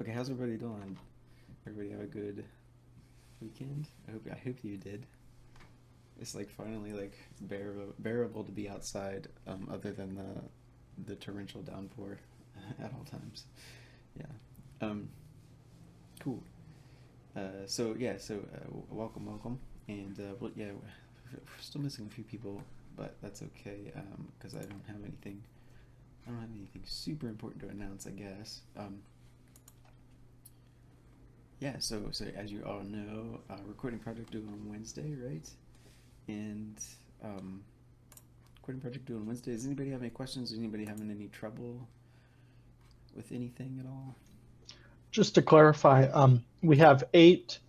Okay, how's everybody doing? Everybody have a good weekend? I hope you did. It's like finally like bearable to be outside, other than the torrential downpour at all times. Yeah. Um, cool. Welcome. And we're still missing a few people, but that's okay. Because I don't have anything super important to announce, I guess. Yeah, so as you all know, recording project due on Wednesday, right? And um, recording project due on Wednesday. Does anybody have any questions? Is anybody having any trouble with anything at all? Just to clarify, we have 8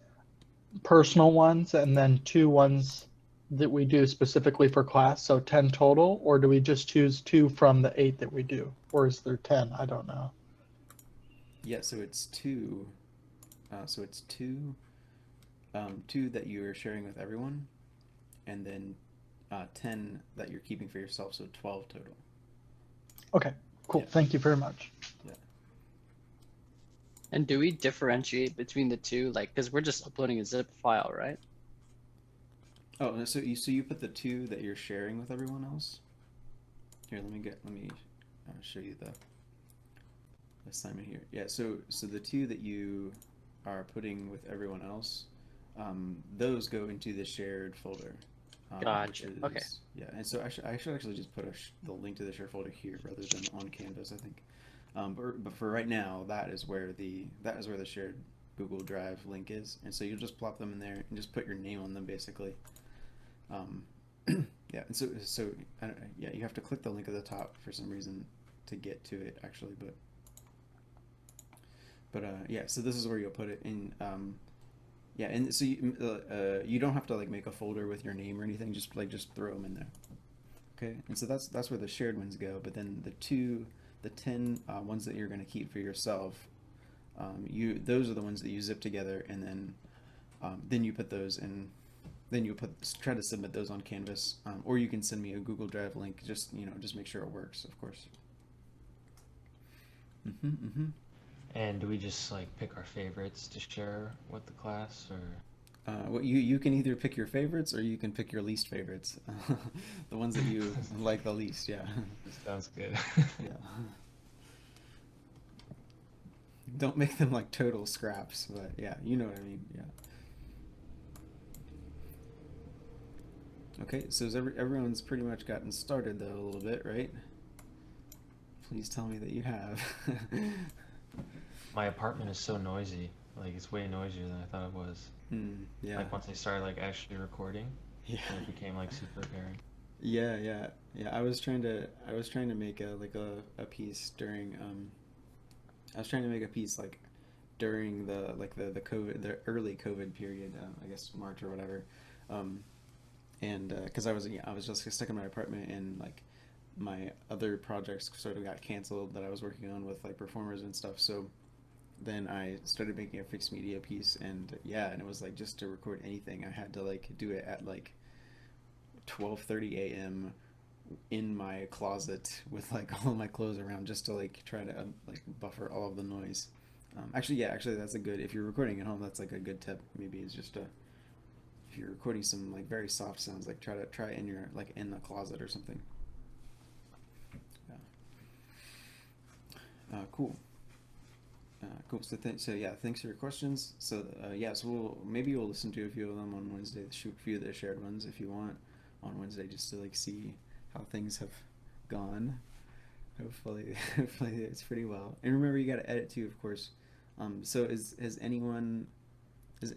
personal ones and then 2 ones that we do specifically for class, so 10 total, or do we just choose 2 from the 8 that we do? Or is there 10? I don't know. Yeah, so it's two. Two that you're sharing with everyone, and then 10 that you're keeping for yourself. So 12 total. Okay, cool. Yeah, Thank you very much. yeah. And do we differentiate between the two? Like, because we're just uploading a zip file, right? Oh, no, so you put the two that you're sharing with everyone else. Here, let me show you the assignment here. Yeah, so the two that you are putting with everyone else, those go into the shared folder, which Gotcha. Okay. is yeah. And so I should actually just put the link to the shared folder here rather than on Canvas, I think. But for right now, that is where the shared Google Drive link is, and so you'll just plop them in there and just put your name on them basically. Um, yeah, and so I don't, yeah, you have to click the link at the top for some reason to get to it actually, but yeah, so this is where you'll put it in. Yeah, and so you don't have to like make a folder with your name or anything. Just throw them in there. Okay, and so that's where the shared ones go. But then the 10 ones that you're going to keep for yourself, those are the ones that you zip together, and then you put those in. Then you try to submit those on Canvas, or you can send me a Google Drive link. Just make sure it works, of course. Mm-hmm. And do we just like pick our favorites to share with the class, or? Well, you can either pick your favorites or you can pick your least favorites, the ones that you like the least. Yeah, Sounds good. yeah. Don't make them like total scraps, but yeah, you know what I mean. Yeah. Okay, so everyone's pretty much gotten started though a little bit, right? Please tell me that you have. My apartment is so noisy. Like it's way noisier than I thought it was. Yeah. Like once I started like actually recording, Yeah. it became like super apparent. Yeah. I was trying to make a piece during I was trying to make a piece like during the early COVID period, I guess March or whatever. Um, and because I was just stuck in my apartment, and like my other projects sort of got canceled that I was working on with like performers and stuff. So then I started making a fixed media piece, and yeah, and it was like just to record anything, I had to like do it at like 12:30 a.m. in my closet with like all my clothes around, just to like try to like buffer all of the noise. Actually, that's a good. If you're recording at home, that's like a good tip. Maybe it's just a if you're recording some like very soft sounds, like try in your like in the closet or something. Cool. Cool. So yeah, thanks for your questions. So yeah, so maybe we'll listen to a few of them on Wednesday. Shoot a few of the shared ones if you want on Wednesday, just to like see how things have gone. Hopefully it's pretty well. And remember, you got to edit too, of course. So is anyone so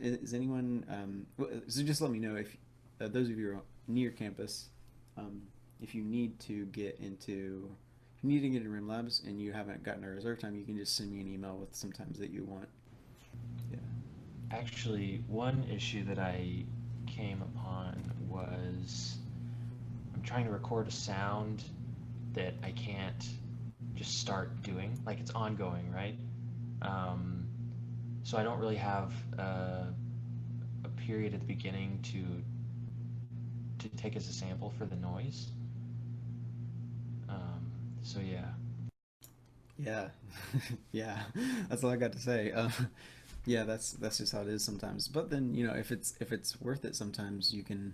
just let me know if those of you who are near campus, if you need to get into if you need to get into Rim Labs and you haven't gotten a reserve time, you can just send me an email with some times that you want. Yeah. Actually, one issue that I came upon was I'm trying to record a sound that I can't just start doing. Like it's ongoing, right? Um, so I don't really have a period at the beginning to take as a sample for the noise. So yeah. Yeah, yeah. That's all I got to say. Yeah, that's just how it is sometimes. But then, if it's worth it, sometimes you can,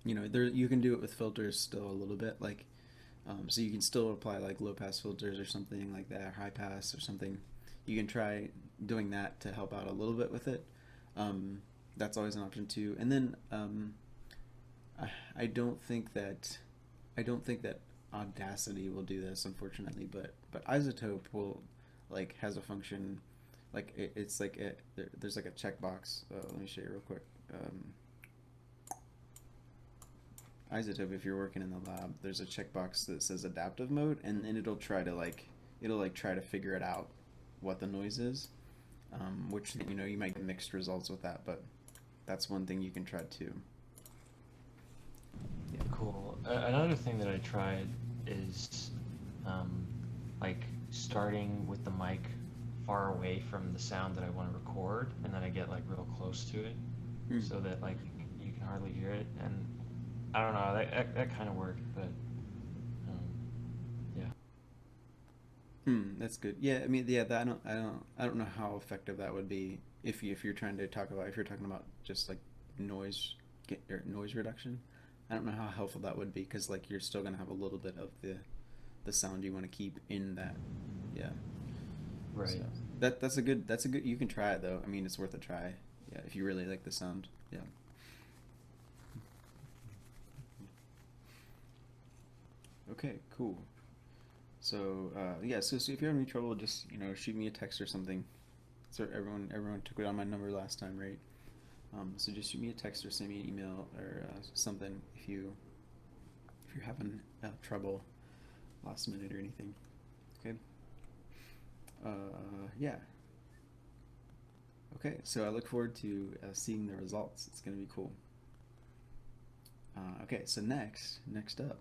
there you can do it with filters still a little bit, like, so you can still apply like low pass filters or something like that, high pass or something. You can try doing that to help out a little bit with it. Um, that's always an option too. And then I, I don't think that I don't think that Audacity will do this, unfortunately, but Isotope will like has a function like it's like there's like a checkbox. Let me show you real quick. Isotope, if you're working in the lab, there's a checkbox that says adaptive mode, and then it'll like try to figure it out what the noise is, which you might get mixed results with that, but that's one thing you can try too. Yeah. Cool. Another thing that I tried is um, like starting with the mic far away from the sound that I want to record, and then I get like real close to it, Hmm. so that like you can hardly hear it. And I don't know, that kind of worked, but yeah. That's good. Yeah, I mean, yeah, that I don't know how effective that would be if you're trying to talk about if you're talking about just like noise or noise reduction. I don't know how helpful that would be because like you're still gonna have a little bit of the sound you want to keep in that. Yeah. So Right. that's a good you can try it though. I mean, it's worth a try. Yeah, if you really like the sound. Yeah. Okay, cool. So yeah, so if you have any trouble, just shoot me a text or something. So everyone took it on my number last time, right? So just shoot me a text or send me an email or something if you're having trouble last minute or anything. Okay. Yeah. Okay. So I look forward to seeing the results. It's gonna be cool. Okay. So next up.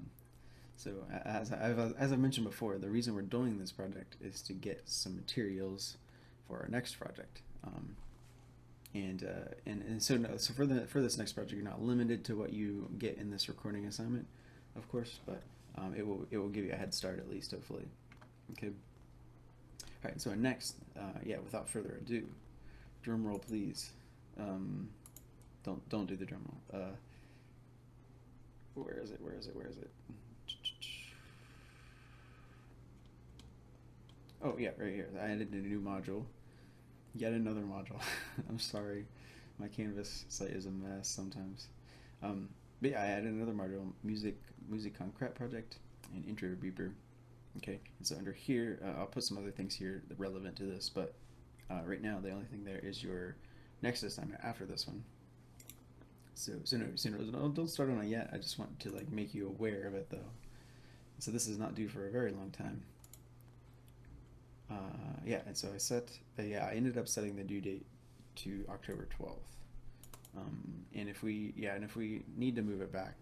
So as I mentioned before, the reason we're doing this project is to get some materials for our next project. And so no, so for this next project, you're not limited to what you get in this recording assignment, of course, but it will give you a head start at least, hopefully. Okay. All right. So our next, yeah, without further ado, drum roll, please. Um, don't do the drum roll. Where is it? Where is it? Where is it? Oh yeah, right here. I added a new module. Yet another module. I'm sorry, my Canvas site is a mess sometimes. But yeah, I added another module: music concrete project and intro beeper. Okay, and so under here, I'll put some other things here that relevant to this, but right now the only thing there is your next assignment after this one. So don't start on it yet. I just want to like make you aware of it though. So this is not due for a very long time. Yeah, and so I ended up setting the due date to October 12th. And if we need to move it back,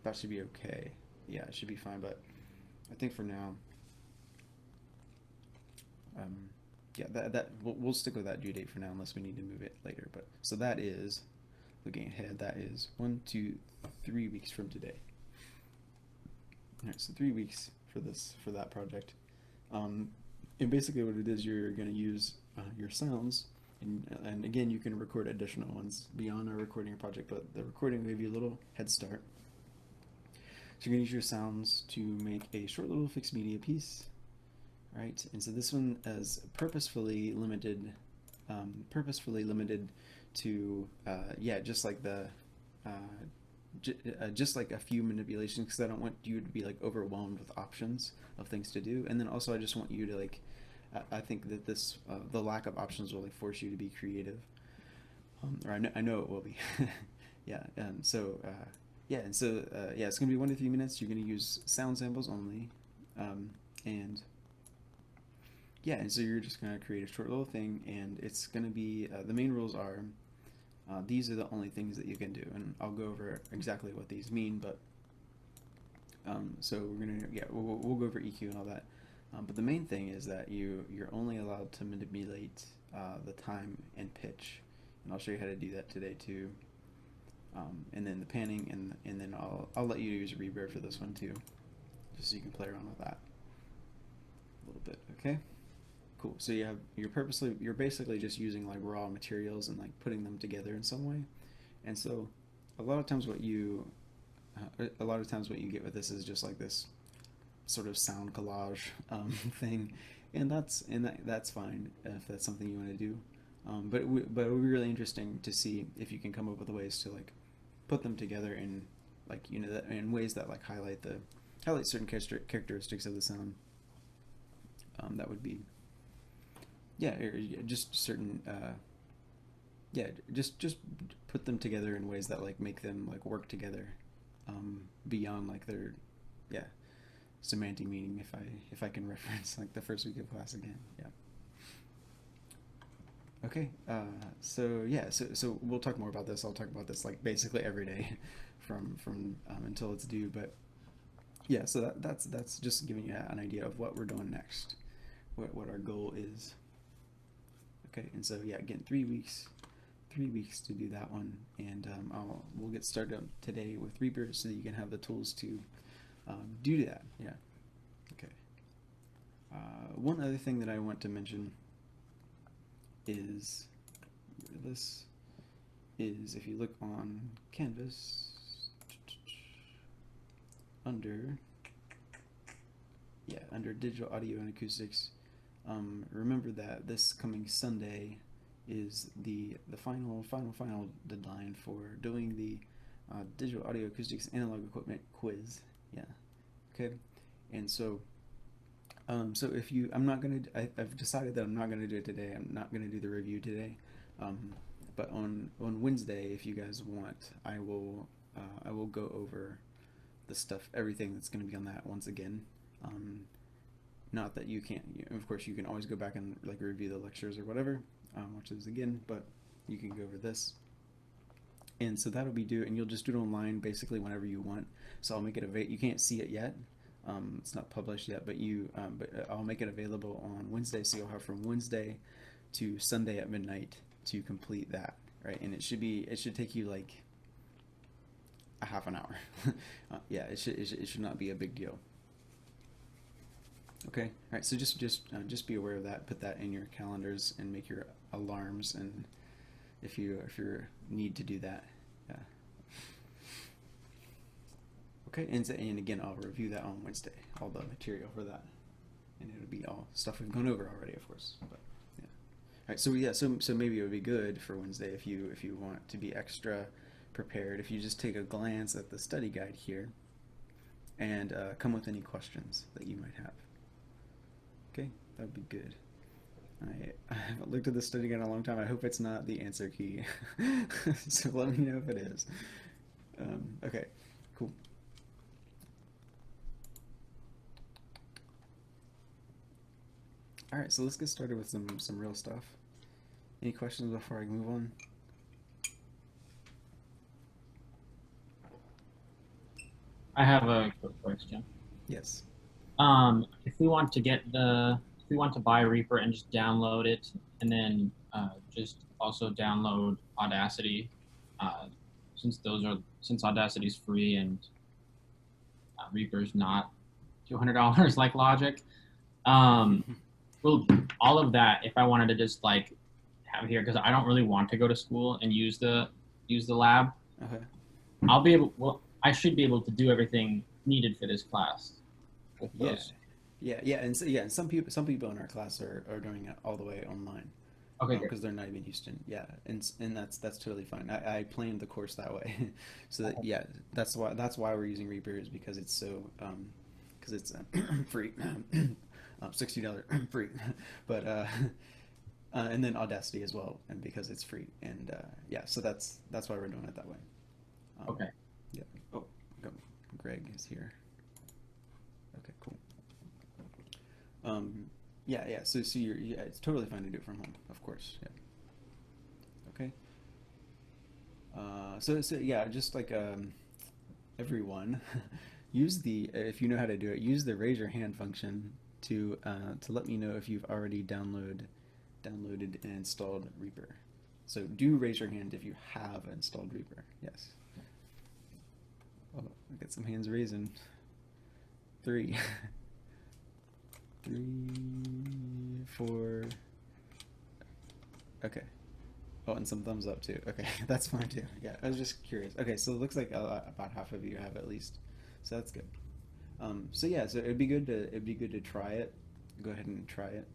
that should be okay. Yeah, it should be fine. But I think for now, yeah, that we'll stick with that due date for now, unless we need to move it later. But so that is, looking ahead, that is 1, 2, 3 weeks from today. All right, so 3 weeks for that project. And basically what it is, you're going to use your sounds, and again, you can record additional ones beyond our recording project, but the recording will give you a little head start. So you're going to use your sounds to make a short little fixed media piece, right? And so this one is purposefully limited to, yeah, just like just like a few manipulations, because I don't want you to be like overwhelmed with options of things to do, and then also I just want you to like I think that this the lack of options will like force you to be creative, or I know it will be. Yeah. Yeah, and so yeah, it's gonna be 1 to 3 minutes. You're gonna use sound samples only, and yeah, and so you're just gonna create a short little thing, and it's gonna be the main rules are these are the only things that you can do, and I'll go over exactly what these mean. But so we'll go over EQ and all that. But the main thing is that you're only allowed to manipulate the time and pitch, and I'll show you how to do that today too. And then the panning, and then I'll let you use reverb for this one too, just so you can play around with that. bit. Okay. Cool. So you're basically just using like raw materials and like putting them together in some way. And so a lot of times what you get with this is just like this sort of sound collage thing, and that's fine if that's something you want to do. But it would be really interesting to see if you can come up with ways to like put them together in like that in ways that like highlight certain characteristics of the sound. That would be or just certain just put them together in ways that like make them like work together beyond like their yeah semantic meaning, if I can reference like the first week of class again. Yeah. Okay. So we'll talk more about this. I'll talk about this like basically every day from until it's due. But yeah, so that's just giving you an idea of what we're doing next, what our goal is. Okay, and so yeah, again, 3 weeks to do that one, and we'll get started today with Reaper so that you can have the tools to do that. Yeah. Okay. One other thing that I want to mention is if you look on Canvas under digital audio and acoustics, remember that this coming Sunday is the final deadline for doing the digital audio acoustics analog equipment quiz. Yeah. Okay. And so if you, I've decided that I'm not gonna do it today. I'm not gonna do the review today. But on Wednesday, if you guys want, I will go over the stuff, everything that's gonna be on that once again. Not that you can't, of course, you can always go back and like review the lectures or whatever, watch those again, but you can go over this. And so that'll be due, and you'll just do it online basically whenever you want. So I'll make it available. You can't see it yet. It's not published yet, but I'll make it available on Wednesday, so you'll have from Wednesday to Sunday at midnight to complete that, right? And it should take you like a half an hour. Yeah, it should not be a big deal. Okay, all right. So just be aware of that. Put that in your calendars and make your alarms, and if you need to do that, yeah. Okay, and again, I'll review that on Wednesday, all the material for that, and it'll be all stuff we've gone over already, of course. But yeah, all right. So maybe it would be good for Wednesday if you want to be extra prepared. If you just take a glance at the study guide here, and come with any questions that you might have. Okay, that would be good. I haven't looked at the study guide in a long time. I hope it's not the answer key. So let me know if it is. Okay, cool. All right, so let's get started with some real stuff. Any questions before I move on? I have a quick question. Yes. If we want to buy Reaper and just download it, and then just also download Audacity, since Audacity is free and Reaper's not $200 like Logic, well, all of that, if I wanted to just like have here, because I don't really want to go to school and use the lab, Okay. I should be able to do everything needed for this class. Yeah, and some people in our class are doing it all the way online. Okay, because they're not even Houston. Yeah, and that's totally fine. I planned the course that way, so that yeah, that's why we're using Reaper, is because it's so because it's free, $60 free, but and then Audacity as well, and because it's free, and yeah, so that's why we're doing it that way. Okay. Yeah. Oh, Greg is here. Okay, cool. Yeah. So it's totally fine to do it from home, of course. Yeah. Okay. So yeah, just like everyone, use if you know how to do it, use the raise your hand function to let me know if you've already downloaded and installed Reaper. So do raise your hand if you have installed Reaper. Yes. Oh, I got some hands raising. 3. 3. 4. Okay. Oh, and some thumbs up too. Okay, that's fine too. Yeah, I was just curious. Okay, so it looks like about half of you have at least, so that's good. So yeah, so it'd be good to try it. Go ahead and try it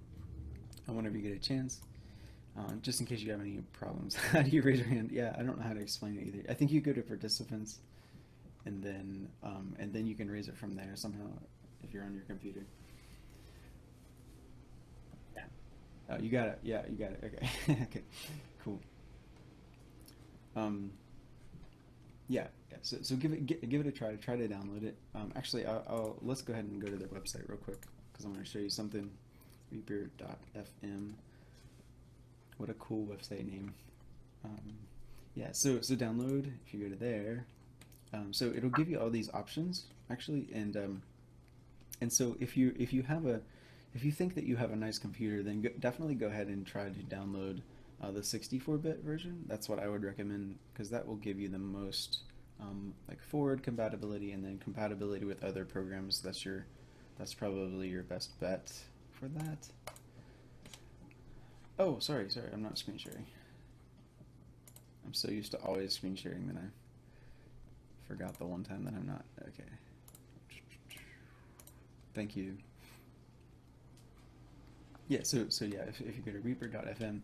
whenever you get a chance. Just in case you have any problems. How do you raise your hand? Yeah, I don't know how to explain it either. I think you go to participants, and then you can raise it from there somehow if you're on your computer. Yeah. Oh, you got it. Yeah, you got it. Okay. Okay. Cool. Yeah. So give it a try. Try to download it. Actually, let's go ahead and go to their website real quick because I want to show you something. Reaper.fm. What a cool website name. Yeah. So download if you go to there. So it'll give you all these options actually, and so if you think that you have a nice computer, then definitely go ahead and try to download the 64-bit version. That's what I would recommend because that will give you the most like forward compatibility and then compatibility with other programs. That's probably your best bet for that. Oh, sorry, I'm not screen sharing. I'm so used to always screen sharing that I forgot the one time that I'm not. Okay. Thank you. Yeah, so yeah, if you go to reaper.fm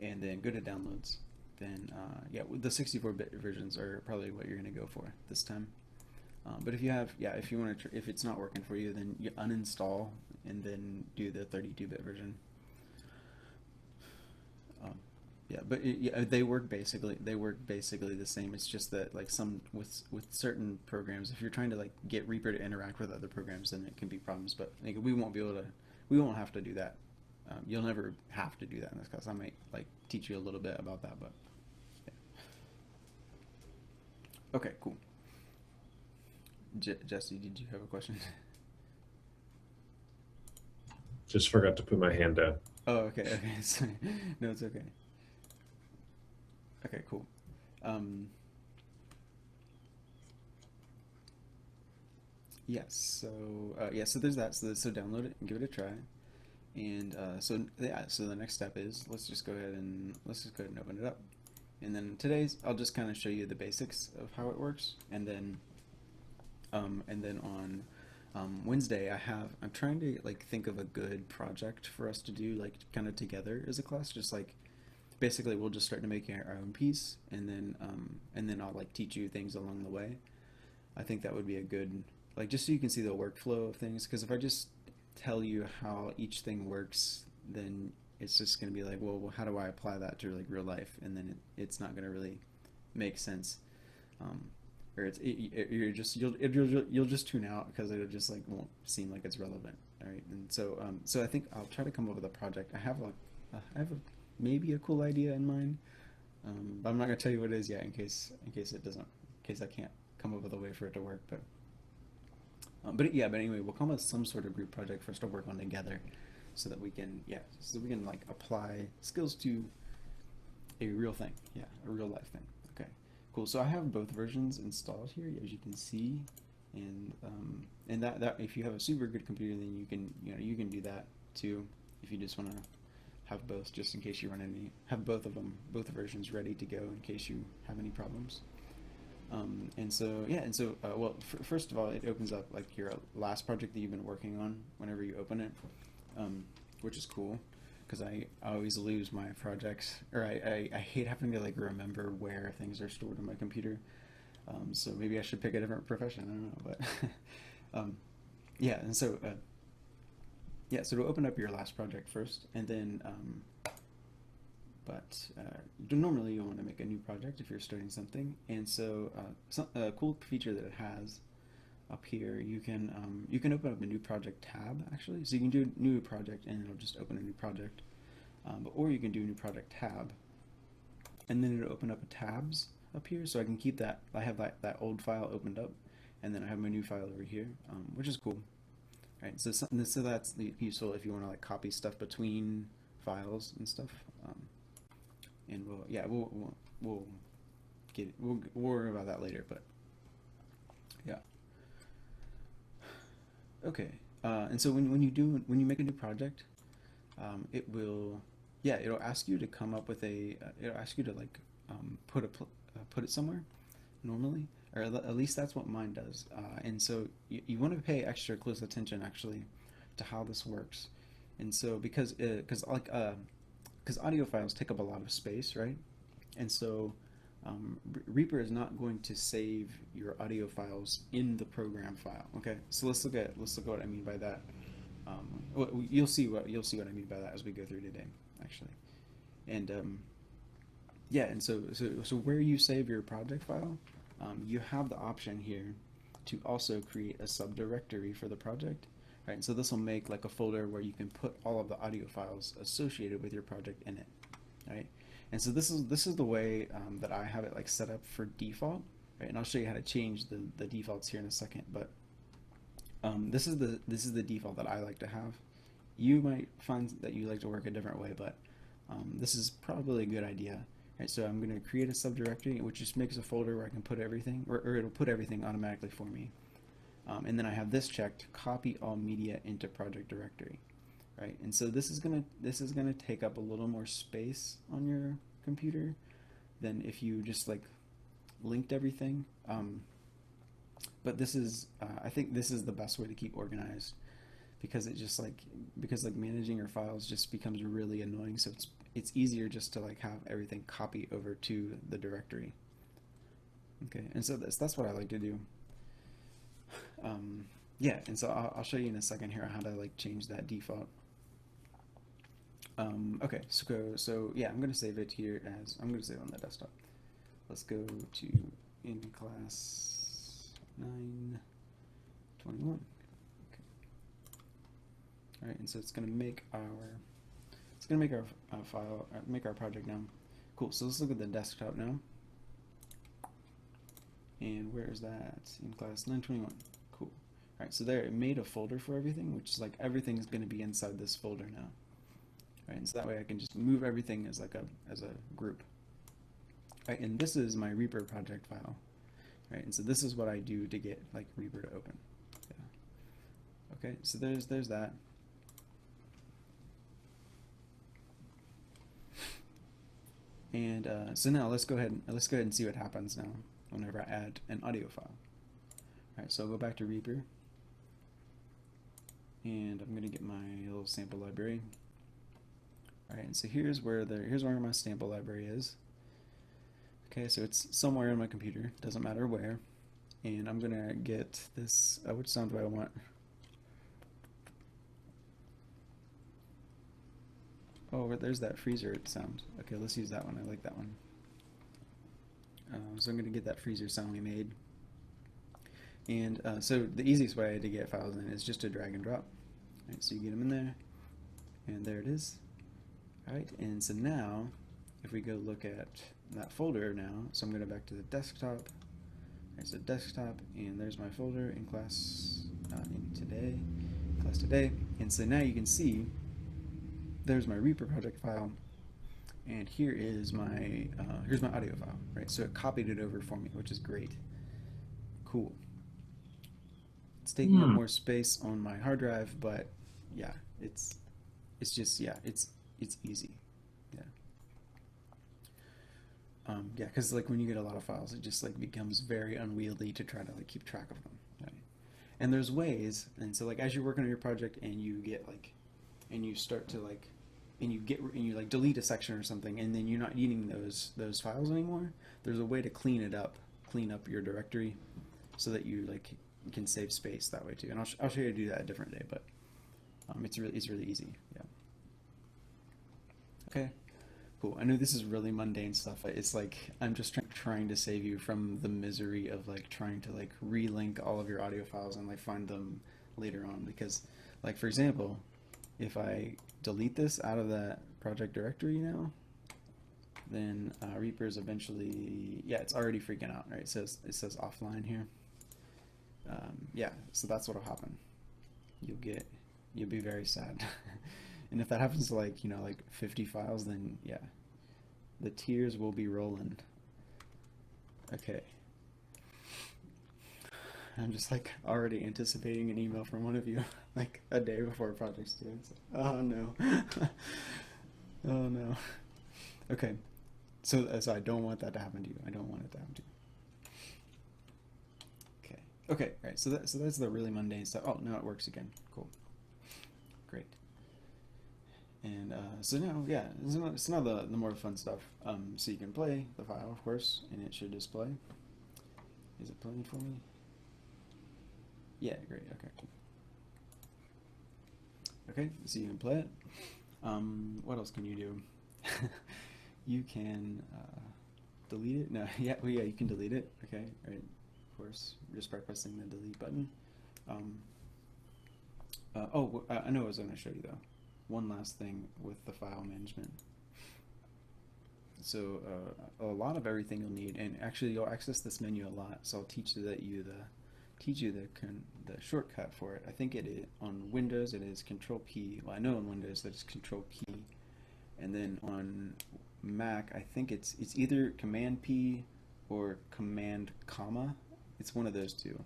and then go to downloads, then yeah, the 64-bit versions are probably what you're gonna go for this time. But if you have, yeah, if you want to, if it's not working for you, then you uninstall and then do the 32-bit version. Yeah, but yeah, they work basically the same. It's just that like some with certain programs, if you're trying to like get Reaper to interact with other programs, then it can be problems. But like, we won't have to do that. You'll never have to do that in this class. I might like teach you a little bit about that, but yeah. Okay, cool. Jesse, did you have a question? Just forgot to put my hand down. Oh, okay. Sorry. No, it's okay. Okay, cool. Yes. So there's that. So download it and give it a try. And so the next step is let's just go ahead and open it up. And then I'll just kind of show you the basics of how it works. And then on Wednesday I'm trying to like think of a good project for us to do like kind of together as a class, just like basically we'll just start to make our own piece and then I'll like teach you things along the way. I think that would be a good, like, just so you can see the workflow of things, because if I just tell you how each thing works, then it's just going to be like, well, how do I apply that to like real life? And then it's not going to really make sense. Or you'll just tune out because it'll just like won't seem like it's relevant. All right. And so I think I'll try to come up with a project. I have maybe a cool idea in mind, but I'm not gonna tell you what it is yet in case I can't come up with a way for it to work. But anyway, we'll come up with some sort of group project for us to work on together, so that we can like apply skills to a real thing, a real life thing. Okay, cool. So I have both versions installed here, as you can see, and that if you have a super good computer, then you can do that too if you just want to have both, just in case you have both both versions ready to go in case you have any problems. Well, first of all, it opens up like your last project that you've been working on whenever you open it, which is cool because I always lose my projects, or I hate having to like remember where things are stored on my computer. So maybe I should pick a different profession. I don't know, but yeah, and so. So to open up your last project first, and then, normally you want to make a new project if you're starting something. And so, a cool feature that it has up here, you can open up a new project tab actually. So you can do a new project, and it'll just open a new project, or you can do a new project tab, and then it'll open up a tabs up here. So I can keep that. I have that old file opened up, and then I have my new file over here, which is cool. Right, so that's useful if you want to like copy stuff between files and stuff. And we'll worry about that later. But yeah. Okay. And so when you make a new project, it will, yeah, it'll ask you to come up with it'll ask you to like put it somewhere normally, or at least that's what mine does. And so you want to pay extra close attention actually to how this works. And so because audio files take up a lot of space, right? And so Reaper is not going to save your audio files in the program file. Okay, so let's look at what I mean by that. You'll see what I mean by that as we go through today, actually. And yeah, and so where you save your project file, you have the option here to also create a subdirectory for the project. Right, and so this will make like a folder where you can put all of the audio files associated with your project in it. Right, and so this is the way that I have it like set up for default. Right, and I'll show you how to change the defaults here in a second. But this is the default that I like to have. You might find that you like to work a different way, but this is probably a good idea. Right, so I'm going to create a subdirectory, which just makes a folder where I can put everything, or it'll put everything automatically for me. And then I have this checked: copy all media into project directory. Right, and so this is gonna take up a little more space on your computer than if you just like linked everything. But this is I think this is the best way to keep organized, because managing your files just becomes really annoying. So it's easier just to like have everything copy over to the directory. Okay, and so that's what I like to do. Yeah, and so I'll show you in a second here how to like change that default. Okay, so yeah, I'm gonna save it here as I'm gonna save it on the desktop. Let's go to in class 921. Okay. All right, and so it's gonna make our file, make our project now. Cool. So let's look at the desktop now. And where is that? In class 921. Cool. All right, so there, it made a folder for everything, which is like everything's going to be inside this folder now. All right, and so that way I can just move everything as like as a group. All right, and this is my Reaper project file. All right, and so this is what I do to get like Reaper to open. Yeah. Okay, so there's that. And so now let's go ahead and see what happens now whenever I add an audio file. All right, so I'll go back to Reaper, and I'm gonna get my little sample library. All right, and so here's where my sample library is. Okay, so it's somewhere in my computer, doesn't matter where. And I'm gonna get this. Which sound do I want? Oh, there's that freezer sound. Okay, let's use that one. I like that one. So I'm going to get that freezer sound we made. And so the easiest way to get files in is just to drag and drop. All right, so you get them in there, and there it is. All right, and so now, if we go look at that folder now, so I'm going to go back to the desktop. There's the desktop, and there's my folder in class today. And so now you can see there's my Reaper project file, and here's my audio file, right? So it copied it over for me, which is great. Cool. It's taking up more space on my hard drive, but yeah, it's easy. Yeah. Yeah, because like when you get a lot of files, it just like becomes very unwieldy to try to like keep track of them, right? And there's ways, and so like as you're working on your project and you get like, and you start to like, and you like delete a section or something, and then you're not needing those files anymore, there's a way to clean up your directory so that you like can save space that way too. And I'll show you how to do that a different day, but it's really easy. Yeah. Okay. Cool. I know this is really mundane stuff. It's like I'm just trying to save you from the misery of like trying to like relink all of your audio files and like find them later on, because like for example, if I delete this out of that project directory now, then Reaper's eventually, yeah, it's already freaking out, right? It says offline here. Yeah, so that's what'll happen. You'll be very sad. And if that happens to like, like 50 files, then yeah, the tears will be rolling. Okay. I'm just like already anticipating an email from one of you like a day before project's due. It's like, oh no. Oh no. Okay. So I don't want that to happen to you. I don't want it to happen to you. Okay. Okay. All right. So that's the really mundane stuff. Oh, now it works again. Cool. Great. And so now, yeah, it's not the more fun stuff. So you can play the file, of course, and it should display. Is it playing for me? Yeah, great. Okay, cool. Okay, so you can play it. What else can you do? You can delete it. No, yeah, well, yeah, you can delete it. Okay, right. Of course, just by pressing the delete button. I know what I was going to show you though. One last thing with the file management. So a lot of everything you'll need, and actually you'll access this menu a lot. So I'll teach you the shortcut for it. I think it is on Windows. It is Control P. Well, I know on Windows that it's Control P, and then on Mac, I think it's either Command P or Command comma. It's one of those two.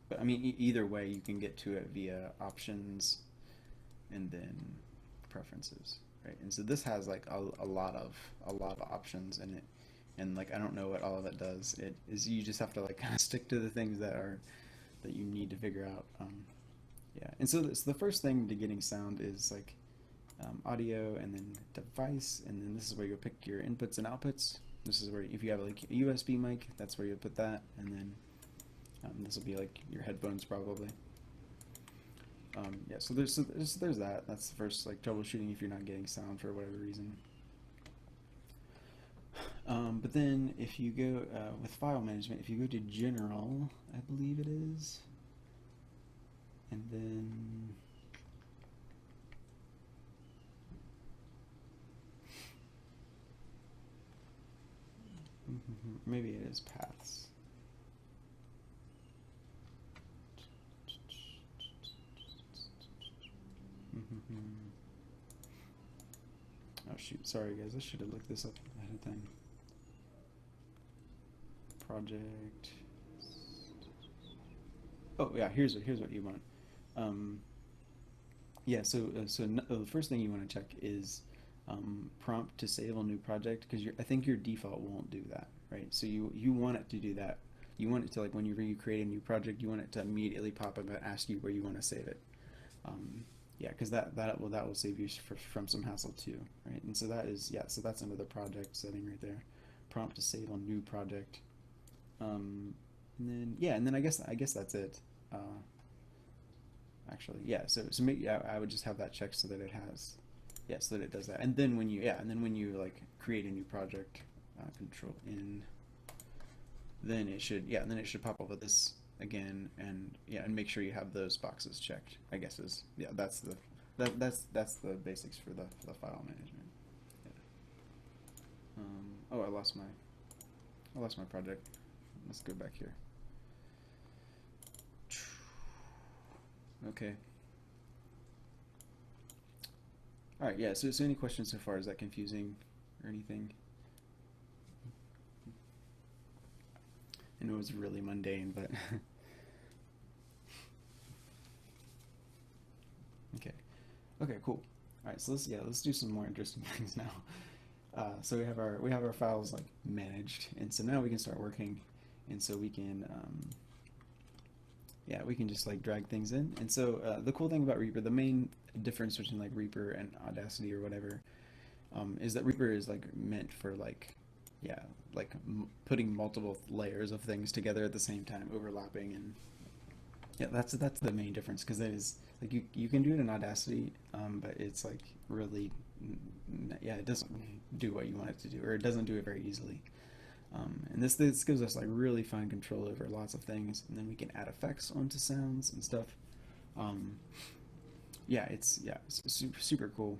But I mean, either way, you can get to it via Options and then Preferences, right? And so this has like a lot of options in it, and like I don't know what all of it does. It is, you just have to like kind of stick to the things that you need to figure out. Yeah, and so the first thing to getting sound is like audio, and then device, and then this is where you'll pick your inputs and outputs. This is where, if you have like a USB mic, that's where you'll put that, and then this will be like your headphones probably. Yeah, so there's that. That's the first like troubleshooting if you're not getting sound for whatever reason. But then if you go with file management, if you go to General, I believe it is, and then maybe it is Paths. Oh shoot, sorry guys, I should have looked this up ahead of time. Project. Oh yeah, here's what you want. Yeah, so the first thing you want to check is prompt to save on new project, because I think your default won't do that, right? So you want it to do that. You want it to, like, when you create a new project, you want it to immediately pop up and ask you where you want to save it. Yeah, because that will save you from some hassle too, right? And so that is, yeah, so that's another project setting right there. Prompt to save on new project. And then yeah, and then I guess that's it. Actually, yeah. So maybe I would just have that checked so that it has, yeah, so that it does that. And then when you like create a new project, Control N, then it should pop up with this again, and yeah, and make sure you have those boxes checked. I guess is, yeah, that's the basics for the file management. Yeah. Oh, I lost my project. Let's go back here. Okay. All right. Yeah. So any questions so far? Is that confusing or anything? I know it's really mundane, but okay. Okay. Cool. All right. So let's do some more interesting things now. So we have our files like managed, and so now we can start working, and so we can yeah, we can just like drag things in. And so the cool thing about Reaper, the main difference between like Reaper and Audacity or whatever, is that Reaper is like meant for like, yeah, like putting multiple layers of things together at the same time, overlapping, and yeah, that's the main difference, because that is like you can do it in Audacity, but it's like really, yeah, it doesn't do what you want it to do, or it doesn't do it very easily. And this gives us like really fine control over lots of things, and then we can add effects onto sounds and stuff. Yeah, it's super cool.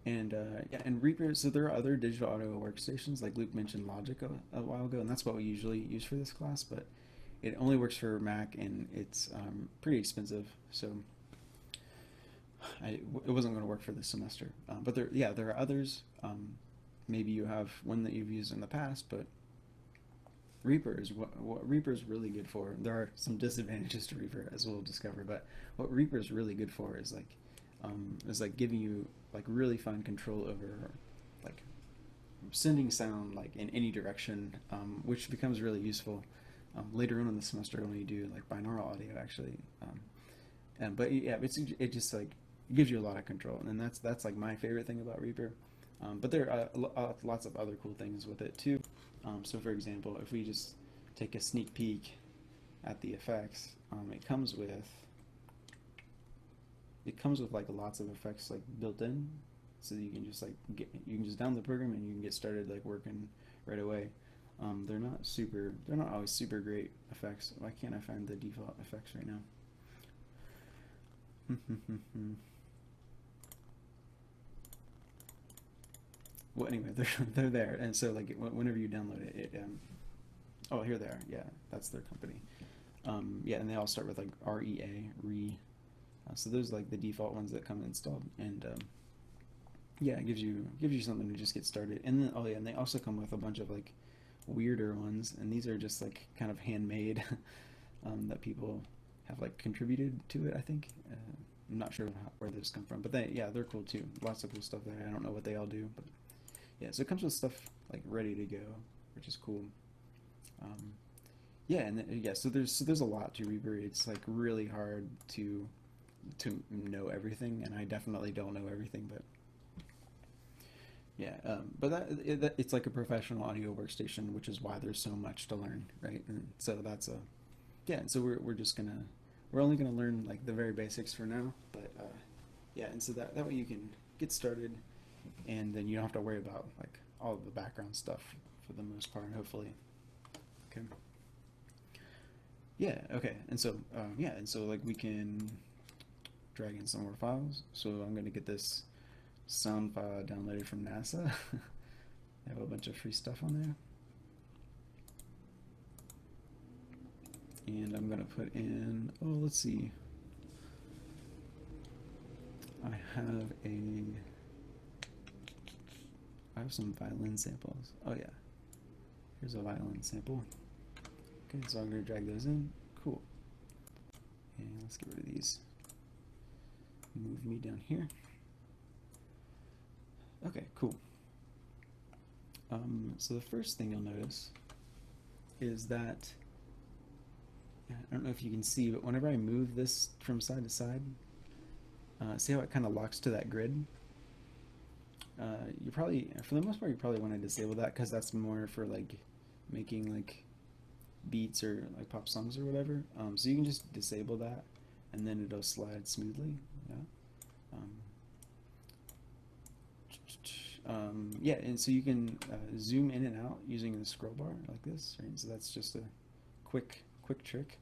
And yeah, and Reaper. So there are other digital audio workstations, like Luke mentioned Logic a while ago, and that's what we usually use for this class. But it only works for Mac, and it's pretty expensive. So it wasn't going to work for this semester. But there are others. Maybe you have one that you've used in the past, but Reaper is what Reaper is really good for. There are some disadvantages to Reaper, as we'll discover, but what Reaper is really good for is like giving you like really fine control over like sending sound like in any direction, which becomes really useful later on in the semester when you do like binaural audio actually. But yeah, it just like gives you a lot of control, and that's like my favorite thing about Reaper. But there are lots of other cool things with it too. So for example, if we just take a sneak peek at the effects, it comes with like lots of effects like built in, so you can just download the program and you can get started like working right away. They're not always super great effects. Why can't I find the default effects right now? Well, anyway, they're there, and so like whenever you download it, oh, here they are. Yeah, that's their company. Yeah, and they all start with like REA, re. So those are like the default ones that come installed, and yeah, it gives you something to just get started. And then and they also come with a bunch of like weirder ones, and these are just like kind of handmade that people have like contributed to it. I think I'm not sure where those come from, but they're cool too. Lots of cool stuff there. I don't know what they all do, but yeah. So it comes with stuff like ready to go, which is cool. Yeah, and yeah. So there's a lot to Reaper. It's like really hard to know everything, and I definitely don't know everything, but yeah. But it's like a professional audio workstation, which is why there's so much to learn, right? And so that's yeah. And so we're only gonna learn like the very basics for now, but yeah. And so that way you can get started, and then you don't have to worry about like all of the background stuff for the most part, hopefully. Okay. Yeah. Okay. And so yeah. And so like we can drag in some more files. So I'm gonna get this sound file downloaded from NASA. I have a bunch of free stuff on there. And I'm gonna put in, oh, let's see. I have some violin samples. Oh yeah, here's a violin sample. Okay, so I'm gonna drag those in. Cool. And let's get rid of these. Move me down here. Okay, cool. So the first thing you'll notice is that, I don't know if you can see, but whenever I move this from side to side, see how it kind of locks to that grid? You probably, for the most part, you probably want to disable that because that's more for like making like beats or like pop songs or whatever. So you can just disable that, and then it'll slide smoothly. Yeah. Yeah, and so you can zoom in and out using the scroll bar like this, right? So that's just a quick trick.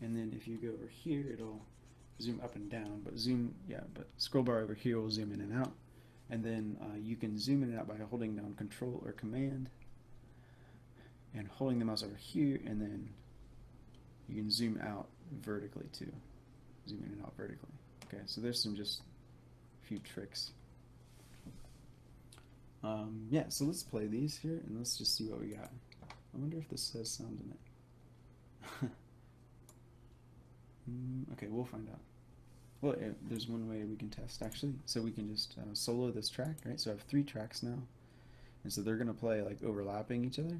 And then if you go over here, it'll zoom up and down, but scroll bar over here will zoom in and out. And then you can zoom in and out by holding down Control or Command and holding the mouse over here, and then you can zoom out vertically too. Zoom in and out vertically. Okay, so there's some just few tricks. Yeah, so let's play these here and let's just see what we got. I wonder if this says sound in it. Okay, we'll find out. Well, there's one way we can test actually. So we can just solo this track, right? So I have 3 tracks now, and so they're gonna play like overlapping each other.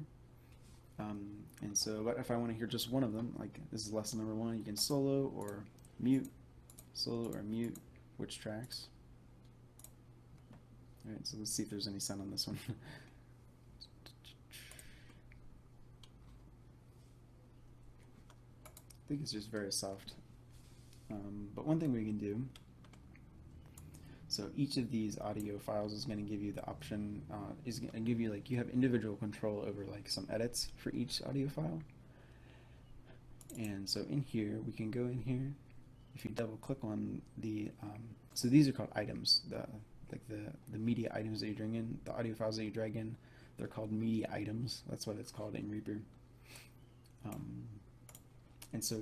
And so, but if I want to hear just one of them, like this is lesson number 1, you can solo or mute, which tracks. All right, so let's see if there's any sound on this one. I think it's just very soft. But one thing we can do, so each of these audio files is going to give you the option, is going to give you like, you have individual control over like some edits for each audio file. And so in here, we can go in here, if you double click on the, so these are called items, the media items that you drag in, the audio files that you drag in, they're called media items. That's what it's called in Reaper. And so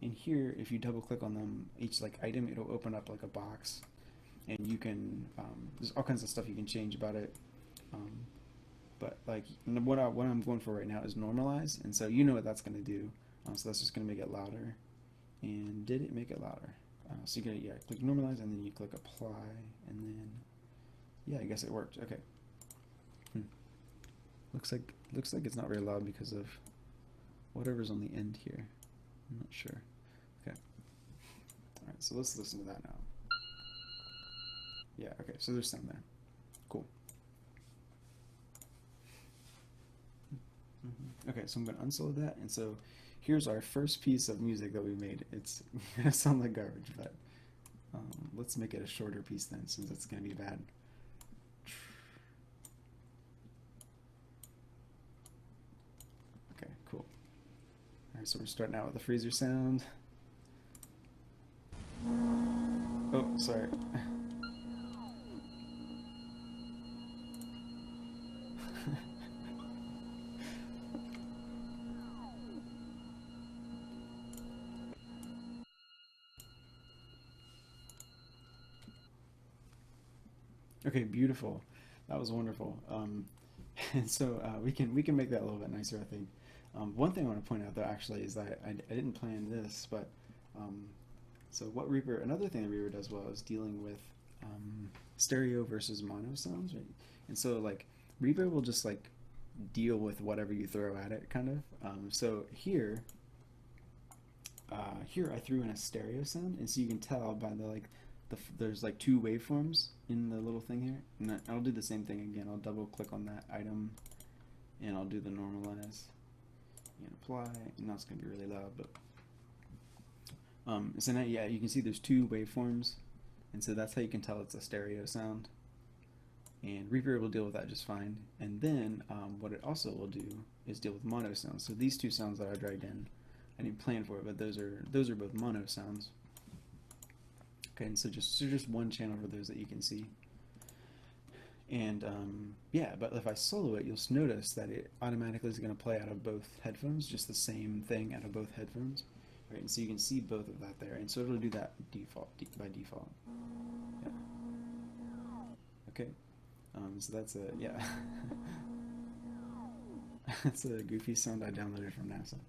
in here, if you double click on them, each like item, it'll open up like a box, and you can, there's all kinds of stuff you can change about it. But like what I'm going for right now is normalize, and so you know what that's going to do. So that's just going to make it louder. And did it make it louder? So you can click normalize, and then you click apply, and then I guess it worked. Okay. Looks like it's not very loud because of whatever's on the end here. I'm not sure. Okay. All right. So let's listen to that now. Yeah. Okay. So there's sound there. Cool. Okay. So I'm going to unsolo that, and so here's our first piece of music that we made. It's gonna sound like garbage, but let's make it a shorter piece then, since it's gonna be bad. Okay, cool. All right, so we're starting out with the freezer sound. Oh, sorry. Okay, beautiful. That was wonderful. And so we can make that a little bit nicer, I think. One thing I want to point out though, actually, is that I didn't plan this, but so what Reaper, another thing that Reaper does well is dealing with stereo versus mono sounds, right? And so like Reaper will just like deal with whatever you throw at it, kind of. So here I threw in a stereo sound, and so you can tell by there's like two waveforms in the little thing here, and I'll do the same thing again. I'll double click on that item, and I'll do the normalize and apply. And now it's gonna be really loud, but so now you can see there's two waveforms, and so that's how you can tell it's a stereo sound. And Reaper will deal with that just fine. And then what it also will do is deal with mono sounds. So these two sounds that I dragged in, I didn't plan for it, but those are both mono sounds. Okay, and so just one channel for those that you can see. And but if I solo it, you'll notice that it automatically is going to play out of both headphones, just the same thing out of both headphones. Right, and so you can see both of that there, and so it'll do that by default. Yeah. Okay. So that's that's a goofy sound I downloaded from NASA.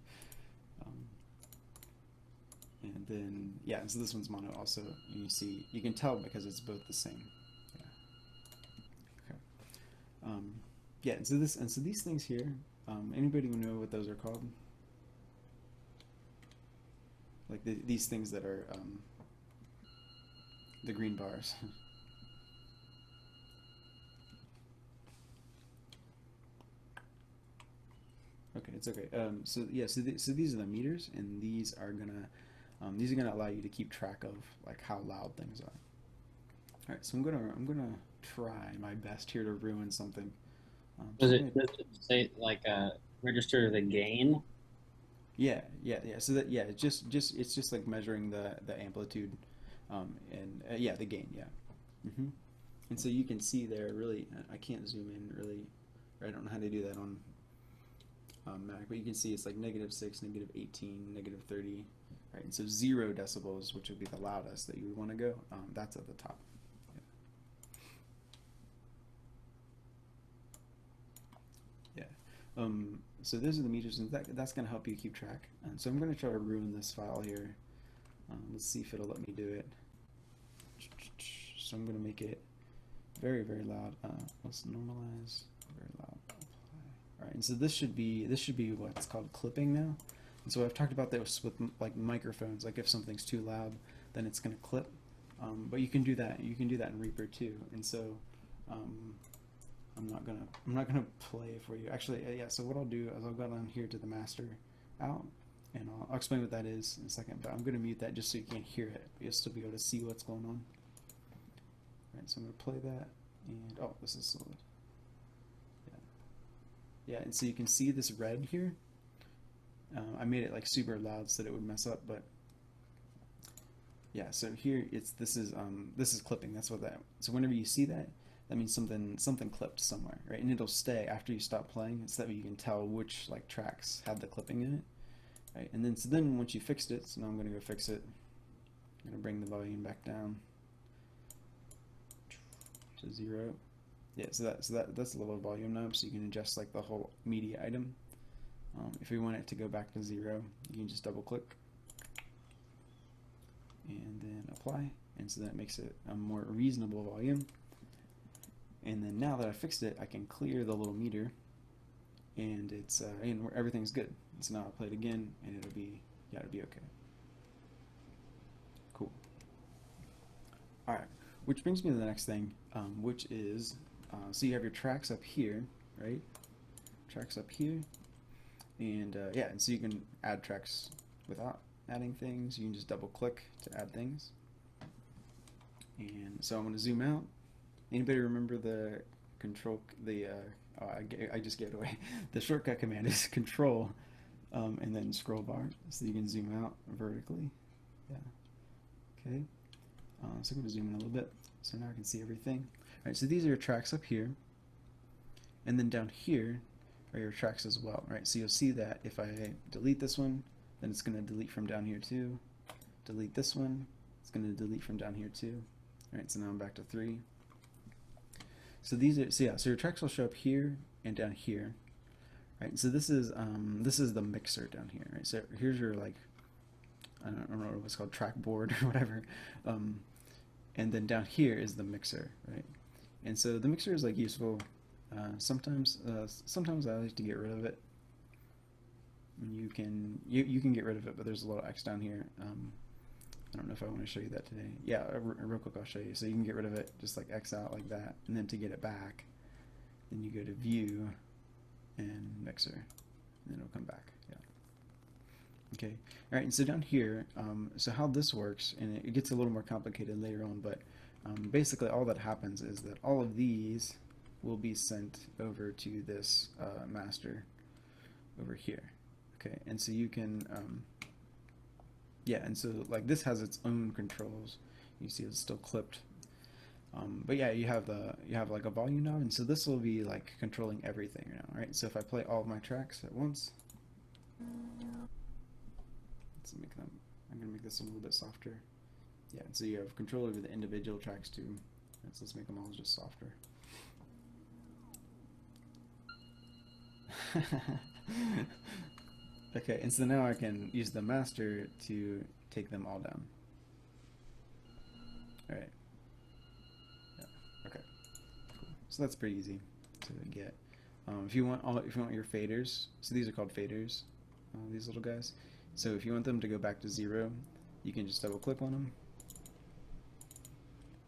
And then and so this one's mono also. You can tell because it's both the same. Yeah. Okay. And so these things here. Anybody know what those are called? Like these things that are the green bars. Okay, it's okay. So these are the meters, and these are gonna allow you to keep track of like how loud things are. All right, so I'm gonna try my best here to ruin something. Does it say like register the gain? Yeah. So that it's just like measuring the amplitude, and the gain. Yeah. And so you can see there. Really, I can't zoom in really. Or I don't know how to do that on Mac, but you can see it's like -6, -18, -30. Right, and so 0 decibels, which would be the loudest that you would want to go, that's at the top. Yeah. So those are the meters, and that's going to help you keep track. And so I'm going to try to ruin this file here. Let's see if it'll let me do it. So I'm going to make it very, very loud. Let's normalize. Very loud. All right, and so this should be what's called clipping now. And so I've talked about this with like microphones. Like if something's too loud, then it's going to clip. But you can do that. You can do that in Reaper too. And so I'm not gonna play it for you. Actually, So what I'll do is I'll go down here to the master out, and I'll explain what that is in a second. But I'm gonna mute that just so you can't hear it. But you'll still be able to see what's going on. All right, so I'm gonna play that, and oh, this is solid. Yeah, and so you can see this red here. I made it like super loud so that it would mess up, but yeah. So here this is clipping. That's what that. So whenever you see that, that means something clipped somewhere, right? And it'll stay after you stop playing, so that way you can tell which like tracks had the clipping in it, right? And then once you fixed it, so now I'm gonna go fix it. I'm gonna bring the volume back down to 0. Yeah, that's the level of volume knob, so you can adjust like the whole media item. If we want it to go back to 0, you can just double click and then apply, and so that makes it a more reasonable volume. And then now that I fixed it, I can clear the little meter, and it's and everything's good. So now I'll play it again, and it'll be okay. Cool. All right, which brings me to the next thing, which is so you have your tracks up here, right? Tracks up here, and yeah, and so you can add tracks without adding things. You can just double click to add things. And so I'm going to zoom out. Anybody remember the control, I just gave it away. The shortcut command is control and then scroll bar, so you can zoom out vertically. Yeah. Okay. So I'm going to zoom in a little bit, so now I can see everything. All right, so these are your tracks up here, and then down here are your tracks as well, right? So you'll see that if I delete this one, then it's going to delete from down here too. Delete this one, it's going to delete from down here too. All right, so now I'm back to 3. So these are, so your tracks will show up here and down here, right? So this is the mixer down here, right? So here's your, like, I don't know what's called, track board or whatever, and then down here is the mixer, right? And so the mixer is like useful. Sometimes I like to get rid of it. You can get rid of it, but there's a little X down here. I don't know if I want to show you that today. Yeah, real quick I'll show you. So you can get rid of it, just like X out like that, and then to get it back, then you go to View and Mixer, and then it'll come back. Yeah. Okay. All right. And so down here, so how this works, and it gets a little more complicated later on, but basically all that happens is that all of these will be sent over to this master over here. Okay. And so you can yeah, and so like this has its own controls. You see it's still clipped, but yeah, you have like a volume knob, and so this will be like controlling everything now, right? So if I play all of my tracks at once, let's make them. I'm gonna make this a little bit softer. Yeah, and so you have control over the individual tracks too. And so let's make them all just softer. Okay, and so now I can use the master to take them all down. All right. Yeah. Okay. Cool. So that's pretty easy to get. If you want your faders, so these are called faders, these little guys. So if you want them to go back to 0, you can just double click on them.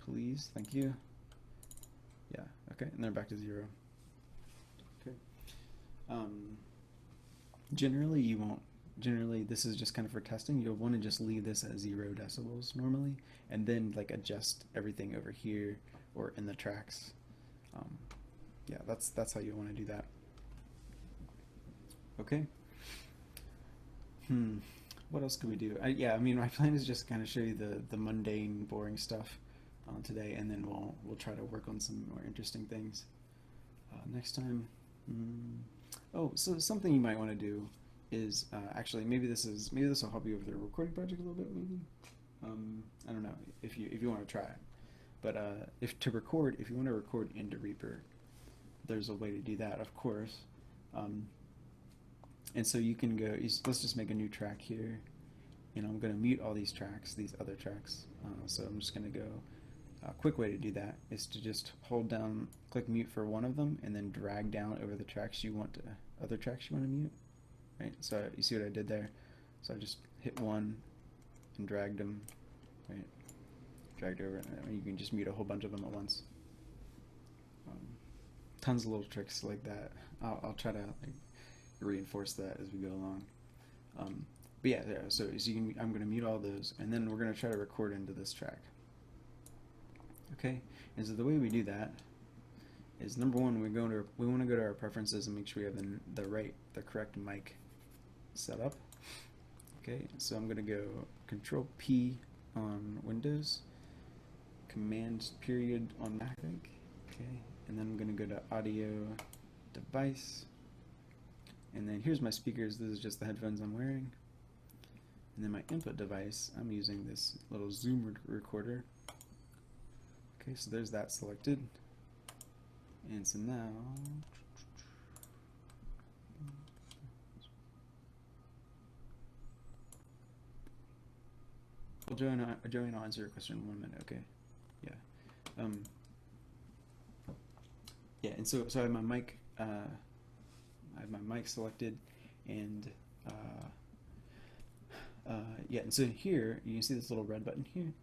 Please, thank you. Yeah. Okay, and they're back to 0. Okay. Generally this is just kind of for testing. You'll want to just leave this at 0 decibels normally, and then like adjust everything over here or in the tracks. Yeah, that's how you want to do that. Okay. What else could we do? Yeah, I mean, my plan is just kind of show you the mundane, boring stuff today, and then we'll try to work on some more interesting things next time. Oh, so something you might want to do is actually maybe this will help you with the recording project a little bit. Maybe I don't know if you want to try it, but if you want to record into Reaper, there's a way to do that, of course. And so you can go. Let's just make a new track here, and I'm going to mute all these tracks, these other tracks. So I'm just going to go. A quick way to do that is to just hold down, click mute for one of them, and then drag down over the tracks you want to, other tracks you want to mute. Right. So you see what I did there? So I just hit one and dragged them. Right. Dragged over, and you can just mute a whole bunch of them at once. Tons of little tricks like that. I'll try to like reinforce that as we go along. But yeah, so I'm going to mute all those, and then we're going to try to record into this track. Okay, and so the way we do that is, number one, we want to go to our preferences and make sure we have the correct mic set up. Okay, so I'm going to go Control P on Windows, Command period on Mac, I think. Okay, and then I'm going to go to Audio Device, and then here's my speakers. This is just the headphones I'm wearing. And then my input device, I'm using this little Zoom recorder. Okay, so there's that selected. And so now, well, Joey, I'll answer your question in 1 minute. Okay, yeah, yeah. And so I have my mic, selected, and yeah. And so here you can see this little red button here.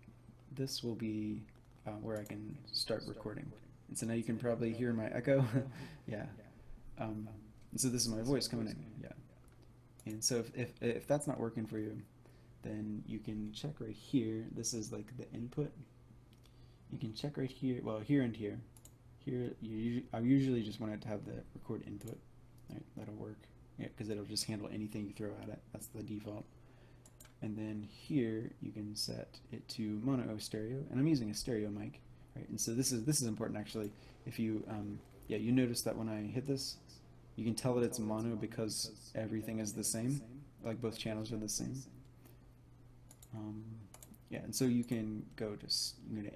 This will be where I can start recording. And so now you can probably hear my echo. Yeah. And so this is my voice coming in. Yeah. And so if that's not working for you, then you can check right here. This is like the input. You can check right here. Well, here and here. Here, I usually just want it to have the record input. Right, that'll work. Yeah, because it'll just handle anything you throw at it. That's the default. And then here you can set it to mono stereo, and I'm using a stereo mic. Right, and so this is important actually. If you yeah, you notice that when I hit this, you can tell that it's mono because everything is the same, like both channels are the same. Yeah, and so you can go to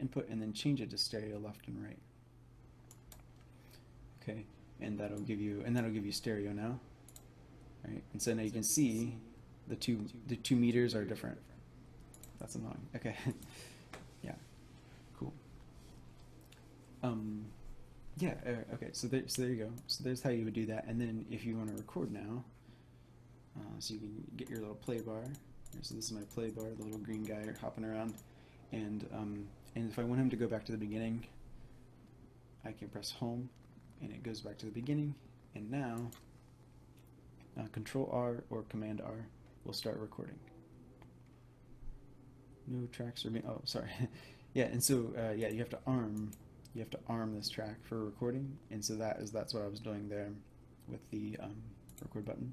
input and then change it to stereo left and right. Okay, and that'll give you stereo now. Right, and so now you can see the two meters are different. That's annoying. Okay, yeah, cool. Yeah, okay, so there you go. So there's how you would do that. And then if you want to record now, so you can get your little play bar. So this is my play bar, the little green guy hopping around. And if I want him to go back to the beginning, I can press home, and it goes back to the beginning. And now, Control R or Command R will start recording. No tracks remain. Oh, sorry. Yeah, and so yeah, you have to arm this track for recording, and so that's what I was doing there with the record button.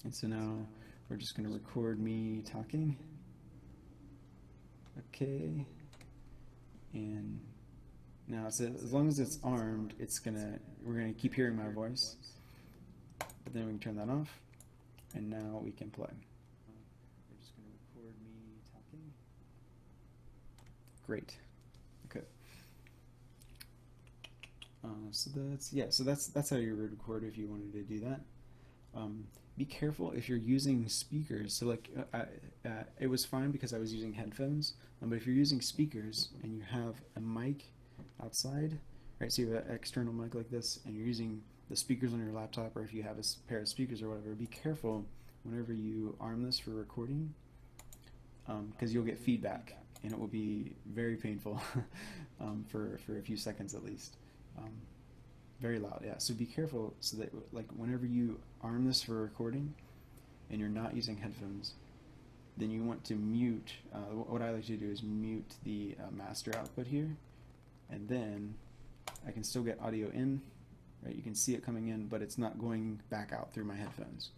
And so now we're just going to record me talking. Okay. And now so as long as it's armed, we're gonna keep hearing my voice. But then we can turn that off, and now we can play. We're just going to record me talking. Great. Okay. So that's how you would record if you wanted to do that. Be careful if you're using speakers. So like it was fine because I was using headphones, but if you're using speakers and you have a mic outside, right? So you have an external mic like this, and you're using the speakers on your laptop, or if you have a pair of speakers or whatever, be careful whenever you arm this for recording, because you'll get feedback, and it will be very painful for a few seconds at least. Very loud, yeah. So be careful so that like whenever you arm this for recording and you're not using headphones, then you want to mute. What I like to do is mute the master output here, and then I can still get audio in. Right, you can see it coming in, but it's not going back out through my headphones,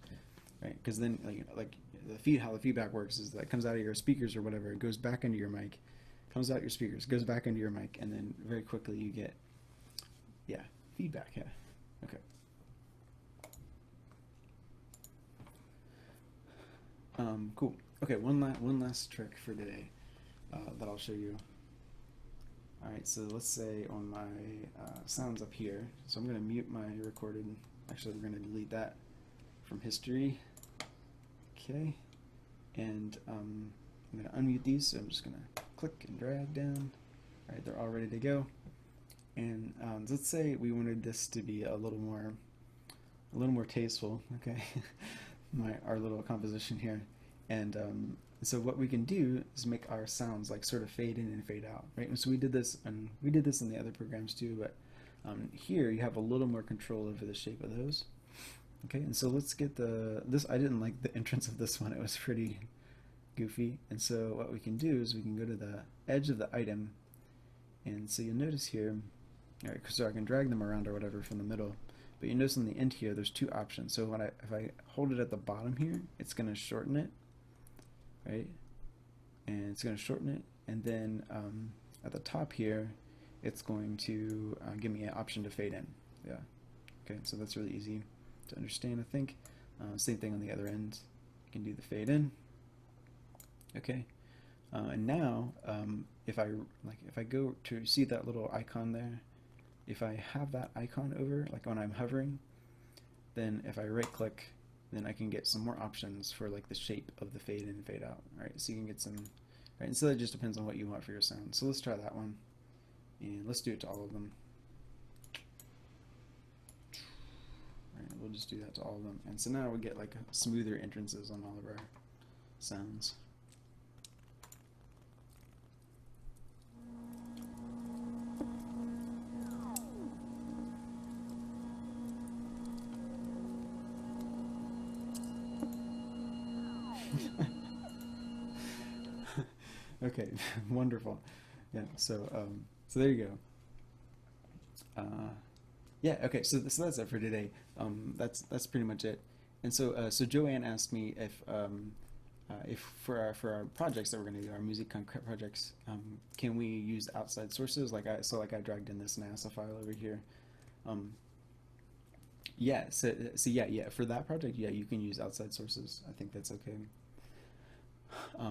right? Because then, like how the feedback works is that it comes out of your speakers or whatever, it goes back into your mic, comes out your speakers, goes back into your mic, and then very quickly you get, yeah, feedback. Yeah, okay. Cool. Okay, one last trick for today that I'll show you. Alright, so let's say on my sounds up here, so I'm going to mute my recorded, actually we're going to delete that from history. Okay, and I'm going to unmute these, so I'm just going to click and drag down. Alright, they're all ready to go. And let's say we wanted this to be a little more tasteful, okay, our little composition here. And so what we can do is make our sounds like sort of fade in and fade out, right? And so we did this in the other programs too, but here you have a little more control over the shape of those. Okay, and so let's get this. I didn't like the entrance of this one; it was pretty goofy. And so what we can do is we can go to the edge of the item, and so you'll notice here, all right, so I can drag them around or whatever from the middle. But you notice on the end here, there's two options. So if I hold it at the bottom here, it's going to shorten it. Right, and it's going to shorten it, and then at the top here it's going to give me an option to fade in. Yeah, okay, so that's really easy to understand, I think. Same thing on the other end, you can do the fade in. Okay, and now if I go to see that little icon there, if I have that icon over, like when I'm hovering, then if I right click, then I can get some more options for like the shape of the fade in and fade out. Right, so you can get some. Right, and so it just depends on what you want for your sound. So let's try that one, and let's do it to all of them. Right, we'll just do that to all of them, and so now we get like smoother entrances on all of our sounds. Okay, wonderful. Yeah, so so there you go. Yeah, okay, so that's it for today. That's pretty much it. And so so Joanne asked me if for our projects that we're going to do, our music concrete projects, can we use outside sources? Like I dragged in this NASA file over here. Yeah, so yeah, for that project, yeah, you can use outside sources. I think that's okay.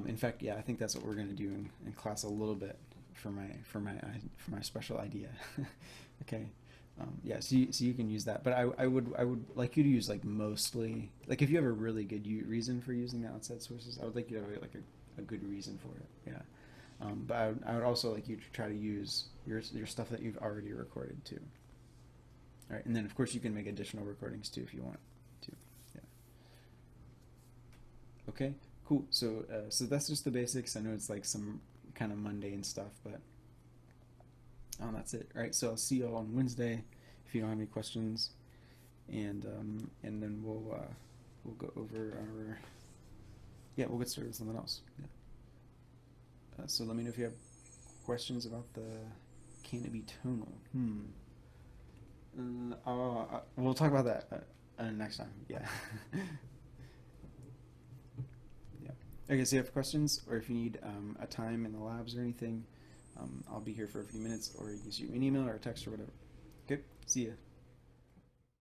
In fact, yeah, I think that's what we're going to do in class a little bit for my special idea. Okay, yeah, so you can use that, but I would like you to use like mostly, like if you have a really good reason for using the outside sources, I would like you to have like a good reason for it. Yeah, but I would also like you to try to use your stuff that you've already recorded too. All right, and then of course you can make additional recordings too if you want to. Yeah. Okay. Cool. So so that's just the basics. I know it's like some kind of mundane stuff, but that's it. All right. So I'll see you all on Wednesday if you don't have any questions, and then we'll go over our we'll get started with something else. Yeah. So let me know if you have questions about the can it be tonal. We'll talk about that next time. Yeah. Okay, so if you have questions, or if you need a time in the labs or anything, I'll be here for a few minutes, or you can shoot me an email or a text or whatever. Okay, see ya.